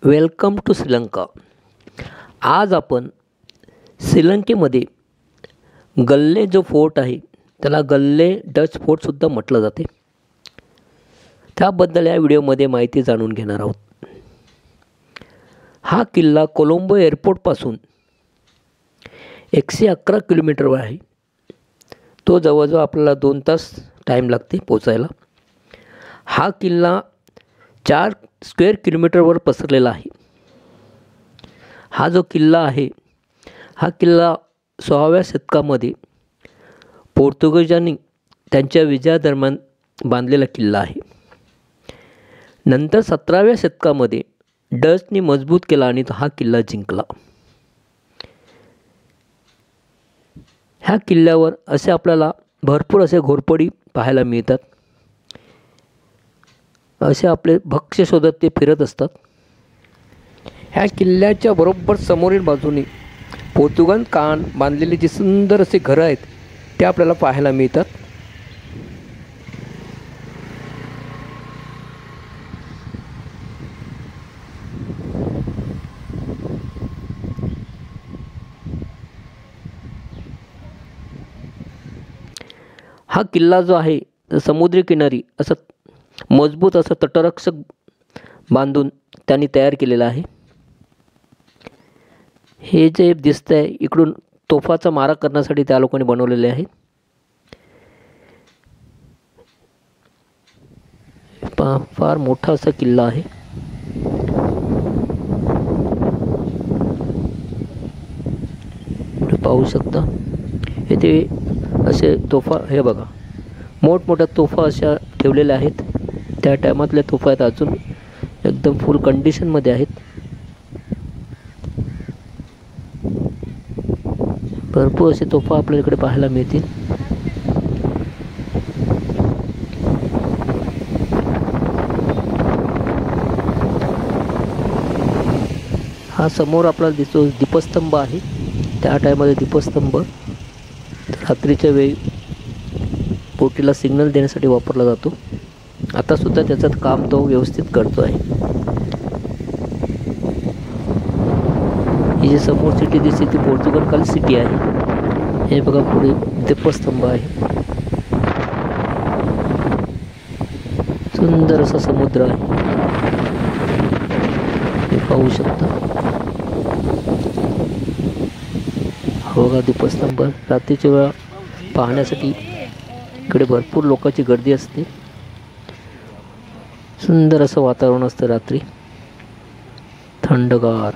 Welcome to Sri Lanka. आज आपण श्रीलंकेमध्ये गल्ले जो फोर्ट आहे त्याला गल्ले डच फोर्टसुद्धा म्हटलं जाते. त्याबद्दल या व्हिडिओमध्ये माहिती जाणून घेणार आहोत. हा किल्ला कोलंबो एअरपोर्टपासून 111 किलोमीटरवर आहे. तो जवळजवळ आपल्याला 2 तास टाईम लागते पोचायला. हा किल्ला 4 स्क्वेअर किलोमीटरवर पसरलेला आहे. हा जो किल्ला आहे हा किल्ला 16व्या शतकामध्ये पोर्तुगीजांनी त्यांच्या विजयादरम्यान बांधलेला किल्ला आहे. नंतर 17व्या शतकामध्ये डचनी मजबूत केला आणि हा किल्ला जिंकला. ह्या किल्ल्यावर असे आपल्याला भरपूर असे घोरपडी पाहायला मिळतात. असे आपले भक्ष्य शोधत ते फिरत असतात. ह्या किल्ल्याच्या बरोबर समोरील बाजूने पोर्तुगाल काळात बांधलेले जे सुंदर असे घरं आहेत ते आपल्याला पाहायला मिळतात. हा किल्ला जो आहे समुद्री किनारी असं मजबूत असं तटरक्षक बांधून त्यांनी तयार केलेलं आहे. हे जे दिसतंय इकडून तोफाचा मारा करण्यासाठी त्या लोकांनी बनवलेले आहे. फार मोठा असा किल्ला आहे. पाहू शकता इथे असे तोफा, हे बघा मोठमोठ्या तोफा अशा ठेवलेल्या आहेत. त्या टायमातल्या तोफा आहेत, अजून एकदम फुल कंडिशनमध्ये आहेत. भरपूर असे तोफा आपल्या इकडे पाहायला मिळतील. हा समोर आपल्याला दिसतो दीपस्तंभ आहे. त्या टायमामध्ये दीपस्तंभ रात्रीच्या वेळी बोटीला सिग्नल देण्यासाठी वापरला जातो. आतासुद्धा त्याचं काम तो व्यवस्थित करतो आहे. ही जी समोर सिटी दिसते ती पोर्तुगाल सिटी आहे. हे बघा पुढे दीपस्तंभ आहे. सुंदर असा समुद्र आहे, हे पाहू शकता. हो बघा दीपस्तंभ. रात्रीच्या वेळा पाहण्यासाठी इकडे भरपूर लोकांची गर्दी असते. सुंदर असं वातावरण असतं रात्री, थंडगार.